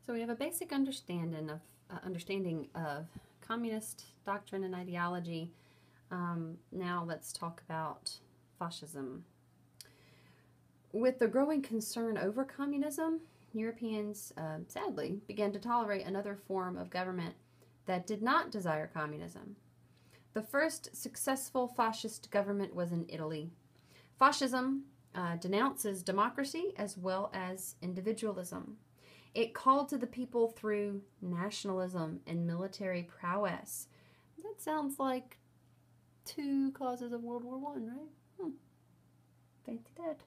So we have a basic understanding of communist doctrine and ideology. Now let's talk about fascism. With the growing concern over communism, Europeans, sadly, began to tolerate another form of government that did not desire communism. The first successful fascist government was in Italy. Fascism denounces democracy as well as individualism. It called to the people through nationalism and military prowess. That sounds like two causes of World War I, right? Fancy that.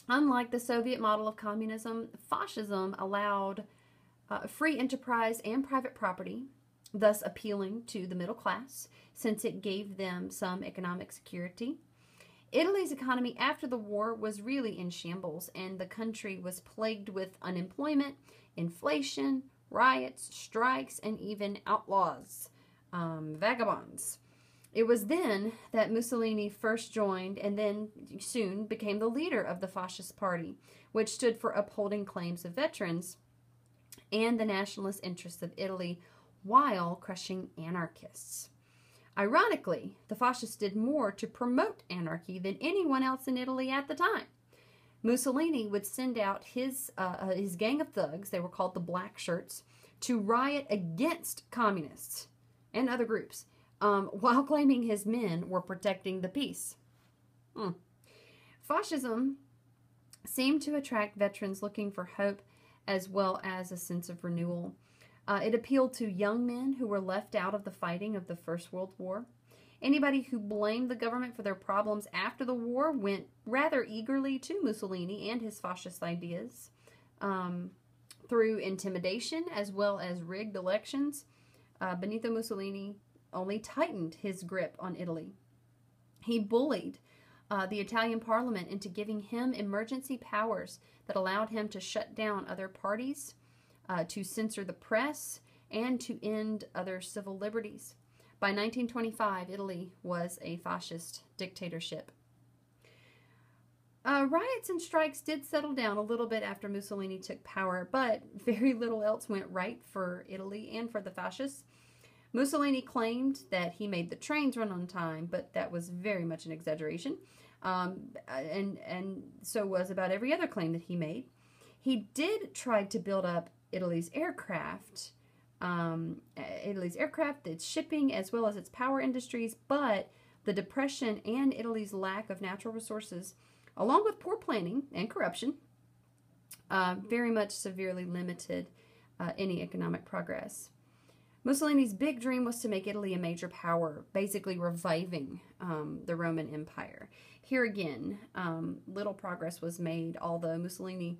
Unlike the Soviet model of communism, fascism allowed free enterprise and private property, thus appealing to the middle class, since it gave them some economic security. Italy's economy after the war was really in shambles, and the country was plagued with unemployment, inflation, riots, strikes, and even outlaws, vagabonds. It was then that Mussolini first joined and then soon became the leader of the Fascist Party, which stood for upholding claims of veterans and the nationalist interests of Italy while crushing anarchists. Ironically, the fascists did more to promote anarchy than anyone else in Italy at the time. Mussolini would send out his gang of thugs, they were called the Black Shirts, to riot against communists and other groups, while claiming his men were protecting the peace. Fascism seemed to attract veterans looking for hope as well as a sense of renewal. It appealed to young men who were left out of the fighting of the First World War. Anybody who blamed the government for their problems after the war went rather eagerly to Mussolini and his fascist ideas. Through intimidation as well as rigged elections, Benito Mussolini only tightened his grip on Italy. He bullied the Italian parliament into giving him emergency powers that allowed him to shut down other parties, to censor the press, and to end other civil liberties. By 1925, Italy was a fascist dictatorship. Riots and strikes did settle down a little bit after Mussolini took power, but very little else went right for Italy and for the fascists. Mussolini claimed that he made the trains run on time, but that was very much an exaggeration, and so was about every other claim that he made. He did try to build up Italy's aircraft, its shipping, as well as its power industries, but the Depression and Italy's lack of natural resources, along with poor planning and corruption, very much severely limited any economic progress. Mussolini's big dream was to make Italy a major power, basically reviving the Roman Empire. Here again, little progress was made, although Mussolini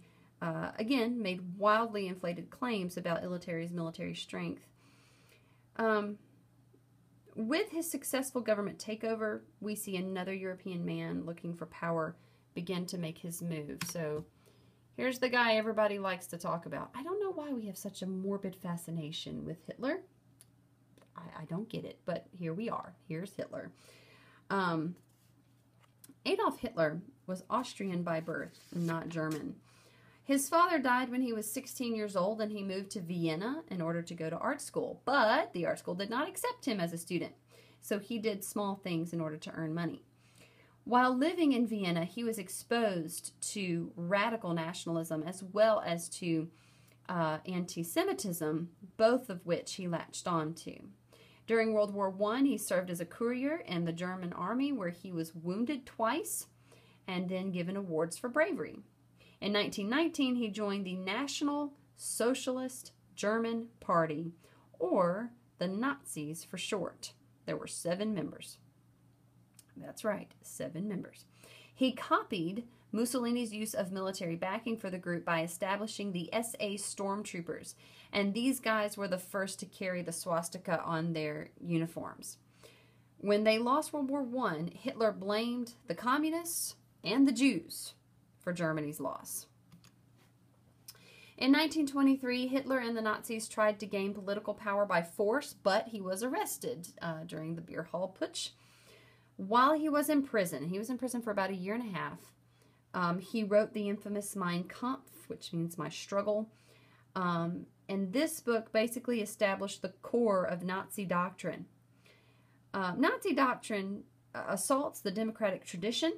again made wildly inflated claims about Italy's military strength. With his successful government takeover, we see another European man looking for power begin to make his move. So here's the guy everybody likes to talk about. I don't know why we have such a morbid fascination with Hitler. I don't get it, but here we are. Here's Hitler. Adolf Hitler was Austrian by birth, not German. His father died when he was 16 years old, and he moved to Vienna in order to go to art school. But the art school did not accept him as a student, so he did small things in order to earn money. While living in Vienna, he was exposed to radical nationalism as well as to anti-Semitism, both of which he latched on to. During World War I, he served as a courier in the German army, where he was wounded twice and then given awards for bravery. In 1919, he joined the National Socialist German Party, or the Nazis for short. There were 7 members. That's right, 7 members. He copied Mussolini's use of military backing for the group by establishing the SA Stormtroopers, and these guys were the first to carry the swastika on their uniforms. When they lost World War I, Hitler blamed the communists and the Jews for Germany's loss. In 1923, Hitler and the Nazis tried to gain political power by force, but he was arrested during the Beer Hall Putsch. While he was in prison for about a year and a half He wrote the infamous Mein Kampf, which means my struggle. And this book basically established the core of Nazi doctrine. Nazi doctrine assaults the democratic tradition.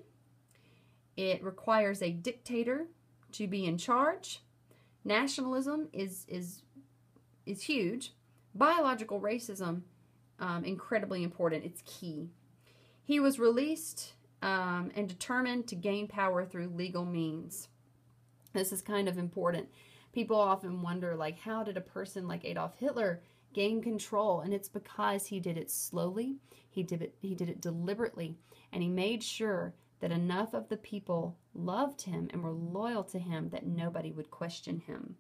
It requires a dictator to be in charge. Nationalism is huge. Biological racism, incredibly important. It's key. He was released and determined to gain power through legal means. This is kind of important. People often wonder, like, how did a person like Adolf Hitler gain control? And it's because he did it slowly, he did it deliberately, and he made sure that enough of the people loved him and were loyal to him that nobody would question him.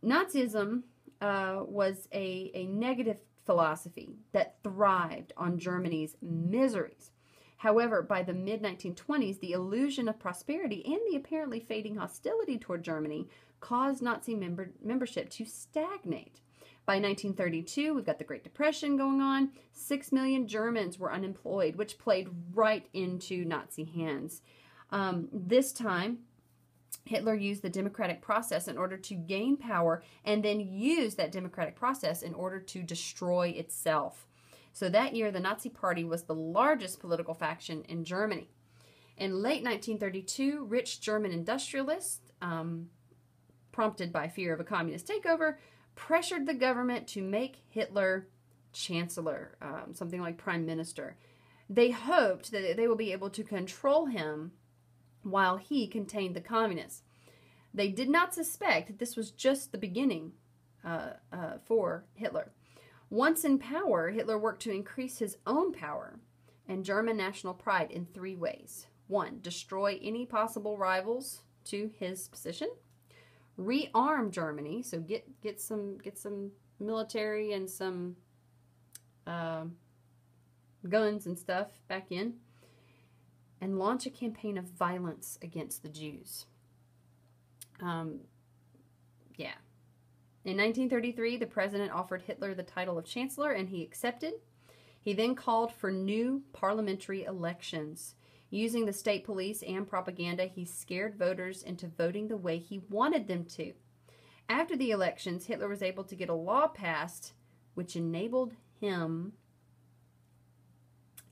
Nazism was a negative philosophy that thrived on Germany's miseries. However, by the mid-1920s, the illusion of prosperity and the apparently fading hostility toward Germany caused Nazi membership to stagnate. By 1932, we've got the Great Depression going on. 6 million Germans were unemployed, which played right into Nazi hands. This time, Hitler used the democratic process in order to gain power and then used that democratic process in order to destroy itself. So that year, the Nazi Party was the largest political faction in Germany. In late 1932, rich German industrialists, prompted by fear of a communist takeover, pressured the government to make Hitler chancellor, something like prime minister. They hoped that they would be able to control him while he contained the communists. They did not suspect that this was just the beginning for Hitler. Once in power, Hitler worked to increase his own power and German national pride in 3 ways. 1, destroy any possible rivals to his position. Rearm Germany, so get some military and some guns and stuff back in, and launch a campaign of violence against the Jews. In 1933, the president offered Hitler the title of chancellor, and he accepted. He then called for new parliamentary elections. Using the state police and propaganda, he scared voters into voting the way he wanted them to. After the elections, Hitler was able to get a law passed which enabled him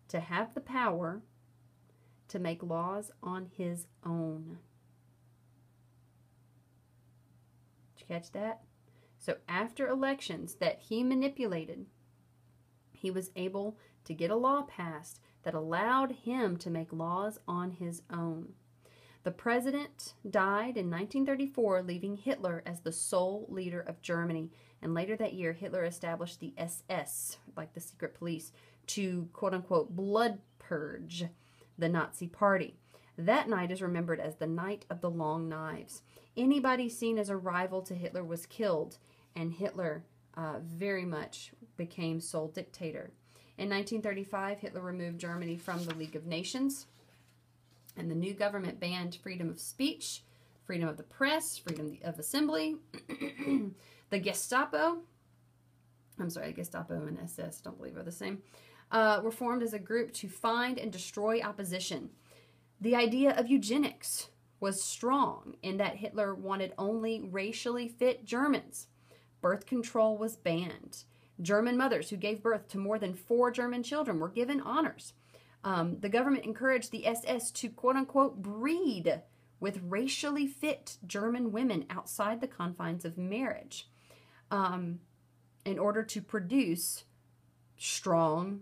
to have the power to make laws on his own. Did you catch that? So after elections that he manipulated, he was able to get a law passed that allowed him to make laws on his own. The president died in 1934, leaving Hitler as the sole leader of Germany. And later that year, Hitler established the SS, like the secret police, to quote-unquote blood purge the Nazi Party. That night is remembered as the Night of the Long Knives. Anybody seen as a rival to Hitler was killed, and Hitler very much became sole dictator. In 1935, Hitler removed Germany from the League of Nations, and the new government banned freedom of speech, freedom of the press, freedom of assembly. The Gestapo and SS, don't believe are the same, were formed as a group to find and destroy opposition. The idea of eugenics was strong in that Hitler wanted only racially fit Germans. Birth control was banned. German mothers who gave birth to more than 4 German children were given honors. The government encouraged the SS to quote-unquote breed with racially fit German women outside the confines of marriage in order to produce strong,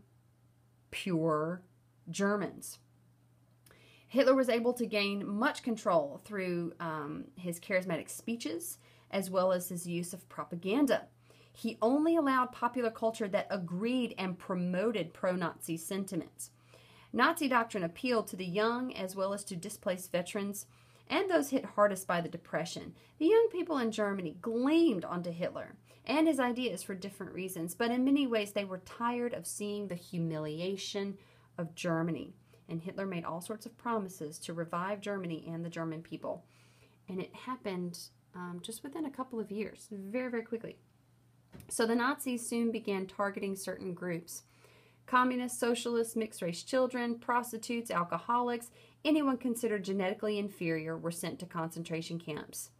pure Germans. Hitler was able to gain much control through his charismatic speeches as well as his use of propaganda. He only allowed popular culture that agreed and promoted pro-Nazi sentiments. Nazi doctrine appealed to the young as well as to displaced veterans and those hit hardest by the Depression. The young people in Germany gleamed onto Hitler and his ideas for different reasons, but in many ways they were tired of seeing the humiliation of Germany. And Hitler made all sorts of promises to revive Germany and the German people. And it happened just within a couple of years, very, very quickly. So the Nazis soon began targeting certain groups: communists, socialists, mixed-race children, prostitutes, alcoholics, Anyone considered genetically inferior were sent to concentration camps.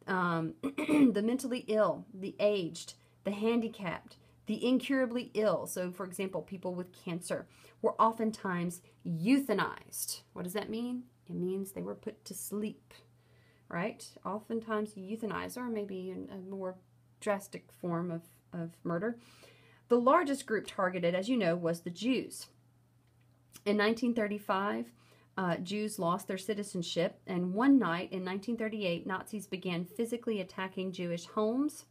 The mentally ill, the aged, the handicapped, the incurably ill, so for example, people with cancer, were oftentimes euthanized. What does that mean? It means they were put to sleep, right? Oftentimes euthanized, or maybe a more drastic form of murder. The largest group targeted, as you know, was the Jews. In 1935, Jews lost their citizenship, and one night in 1938, Nazis began physically attacking Jewish homes,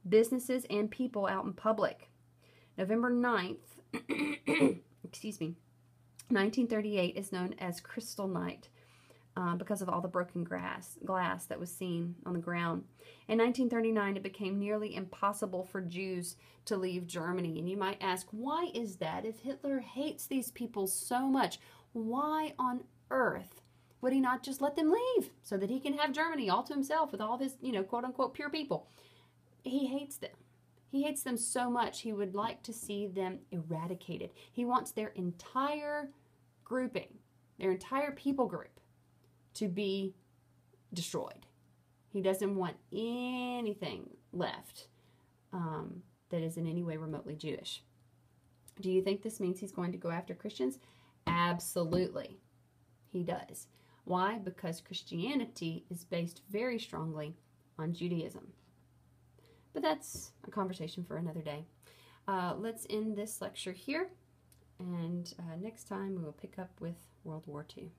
businesses, and people out in public. November 9th, excuse me, 1938 is known as Crystal Night because of all the broken glass that was seen on the ground. In 1939, it became nearly impossible for Jews to leave Germany. And you might ask, why is that? If Hitler hates these people so much, why on earth would he not just let them leave so that he can have Germany all to himself with all of his, quote-unquote pure people? He hates them. He hates them so much, he would like to see them eradicated. He wants their entire grouping, their entire people group, to be destroyed. He doesn't want anything left that is in any way remotely Jewish. Do you think this means he's going to go after Christians? Absolutely, he does. Why? Because Christianity is based very strongly on Judaism. But that's a conversation for another day. Let's end this lecture here, and next time we will pick up with World War II.